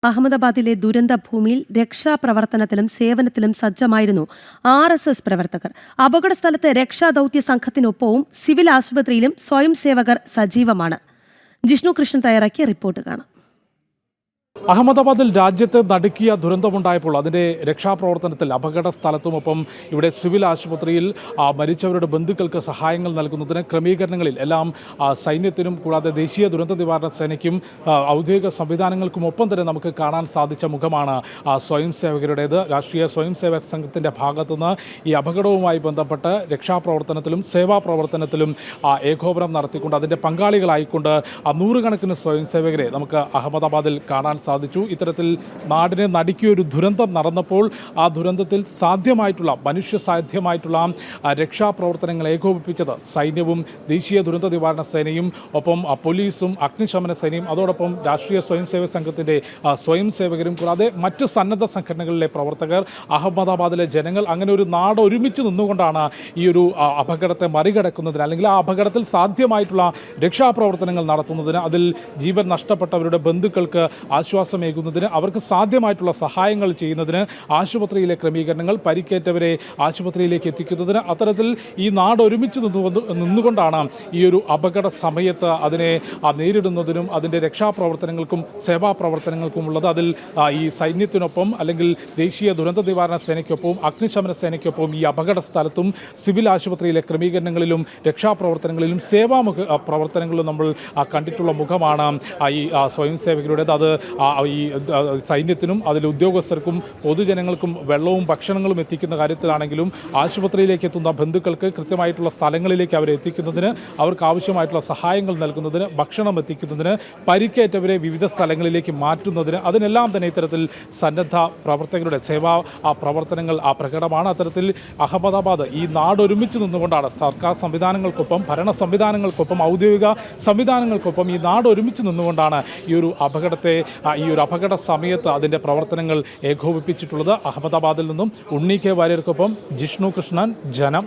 അഹമ്മദാബാദിലെ ദുരന്ത ഭൂമിയിൽ രക്ഷാപ്രവർത്തനത്തിലും സേവനത്തിലും സജ്ജമായിരുന്നു RSS പ്രവർത്തകർ. അപകടസ്ഥലത്ത് രക്ഷാദൌത്യ സംഘത്തിനൊപ്പവും സിവിൽ ആശുപത്രിയിലും സ്വയം സേവകർ സജീവമാണ്. ജിഷ്ണു കൃഷ്ണൻ തയ്യാറാക്കിയ റിപ്പോർട്ട് കാണാം. അഹമ്മദാബാദിൽ രാജ്യത്ത് നടുക്കിയ ദുരന്തമുണ്ടായപ്പോൾ അതിൻ്റെ രക്ഷാപ്രവർത്തനത്തിൽ അപകട സ്ഥലത്തുമൊപ്പം ഇവിടെ സിവിൽ ആശുപത്രിയിൽ മരിച്ചവരുടെ ബന്ധുക്കൾക്ക് സഹായങ്ങൾ നൽകുന്നതിന് ക്രമീകരണങ്ങളിൽ എല്ലാം സൈന്യത്തിനും കൂടാതെ ദേശീയ ദുരന്ത നിവാരണ സേനയ്ക്കും ഔദ്യോഗിക സംവിധാനങ്ങൾക്കുമൊപ്പം തന്നെ നമുക്ക് കാണാൻ സാധിച്ച മുഖമാണ് സ്വയം സേവകരുടേത്. രാഷ്ട്രീയ സ്വയം സേവക സംഘത്തിൻ്റെ ഭാഗത്തുനിന്ന് ഈ അപകടവുമായി ബന്ധപ്പെട്ട് രക്ഷാപ്രവർത്തനത്തിലും സേവാപ്രവർത്തനത്തിലും ഏകോപനം നടത്തിക്കൊണ്ട് അതിൻ്റെ പങ്കാളികളായിക്കൊണ്ട് നൂറുകണക്കിന് സ്വയം സേവകരെ നമുക്ക് അഹമ്മദാബാദിൽ കാണാൻ സാധിച്ചു. ഇത്തരത്തിൽ നാടിനെ നടുക്കിയൊരു ദുരന്തം നടന്നപ്പോൾ ആ ദുരന്തത്തിൽ സാധ്യമായിട്ടുള്ള മനുഷ്യസാധ്യമായിട്ടുള്ള രക്ഷാപ്രവർത്തനങ്ങൾ ഏകോപിപ്പിച്ചത് സൈന്യവും ദേശീയ ദുരന്ത നിവാരണ സേനയും ഒപ്പം പോലീസും അഗ്നിശമന സേനയും അതോടൊപ്പം രാഷ്ട്രീയ സ്വയം സേവക സംഘത്തിൻ്റെ സ്വയം സേവകരും കൂടാതെ മറ്റ് സന്നദ്ധ സംഘടനകളിലെ പ്രവർത്തകർ, അഹമ്മദാബാദിലെ ജനങ്ങൾ, അങ്ങനെ ഒരു നാട് ഒരുമിച്ച് നിന്നുകൊണ്ടാണ് ഈ ഒരു അപകടത്തെ മറികടക്കുന്നതിന് അല്ലെങ്കിൽ ആ അപകടത്തിൽ സാധ്യമായിട്ടുള്ള രക്ഷാപ്രവർത്തനങ്ങൾ നടത്തുന്നതിന് അതിൽ ജീവൻ നഷ്ടപ്പെട്ടവരുടെ ബന്ധുക്കൾക്ക് ആശ്വാസമേകുന്നതിന് അവർക്ക് സാധ്യമായിട്ടുള്ള സഹായങ്ങൾ ചെയ്യുന്നതിന് ആശുപത്രിയിലെ ക്രമീകരണങ്ങൾ, പരിക്കേറ്റവരെ ആശുപത്രിയിലേക്ക് എത്തിക്കുന്നതിന് അത്തരത്തിൽ ഈ നാട് ഒരുമിച്ച് നിന്നുകൊണ്ടാണ് ഈ ഒരു അപകട സമയത്ത് അതിനെ നേരിടുന്നതിനും അതിൻ്റെ രക്ഷാപ്രവർത്തനങ്ങൾക്കും സേവാപ്രവർത്തനങ്ങൾക്കുമുള്ളത്. അതിൽ ഈ സൈന്യത്തിനൊപ്പം അല്ലെങ്കിൽ ദേശീയ ദുരന്ത നിവാരണ സേനയ്ക്കൊപ്പവും അഗ്നിശമന സേനയ്ക്കൊപ്പവും ഈ അപകട സ്ഥലത്തും സിവിൽ ആശുപത്രിയിലെ ക്രമീകരണങ്ങളിലും രക്ഷാപ്രവർത്തനങ്ങളിലും പ്രവർത്തനങ്ങളിലും നമ്മൾ കണ്ടിട്ടുള്ള മുഖമാണ് ഈ സ്വയം സേവകരുടേത്. അത് ഈ സൈന്യത്തിനും അതിലെ ഉദ്യോഗസ്ഥർക്കും പൊതുജനങ്ങൾക്കും വെള്ളവും ഭക്ഷണങ്ങളും എത്തിക്കുന്ന കാര്യത്തിലാണെങ്കിലും ആശുപത്രിയിലേക്ക് എത്തുന്ന ബന്ധുക്കൾക്ക് കൃത്യമായിട്ടുള്ള സ്ഥലങ്ങളിലേക്ക് അവരെ എത്തിക്കുന്നതിന്, അവർക്ക് ആവശ്യമായിട്ടുള്ള സഹായങ്ങൾ നൽകുന്നതിന്, ഭക്ഷണം എത്തിക്കുന്നതിന്, പരിക്കേറ്റവരെ വിവിധ സ്ഥലങ്ങളിലേക്ക് മാറ്റുന്നതിന്, അതിനെല്ലാം തന്നെ ഇത്തരത്തിൽ സന്നദ്ധ പ്രവർത്തകരുടെ സേവാ പ്രവർത്തനങ്ങൾ പ്രകടമാണ്. അത്തരത്തിൽ അഹമ്മദാബാദ് ഈ നാടൊരുമിച്ച് നിന്നുകൊണ്ടാണ് സർക്കാർ സംവിധാനങ്ങൾക്കൊപ്പം, ഭരണ സംവിധാനങ്ങൾക്കൊപ്പം, ഔദ്യോഗിക സംവിധാനങ്ങൾക്കൊപ്പം ഈ നാടൊരുമിച്ച് നിന്നുകൊണ്ടാണ് ഈ ഒരു അപകട സമയത്ത് അതിൻ്റെ പ്രവർത്തനങ്ങൾ ഏകോപിപ്പിച്ചിട്ടുള്ളത്. അഹമ്മദാബാദിൽ നിന്നും ഉണ്ണി കെ വാര്യർക്കൊപ്പം ജിഷ്ണു കൃഷ്ണൻ, ജനം.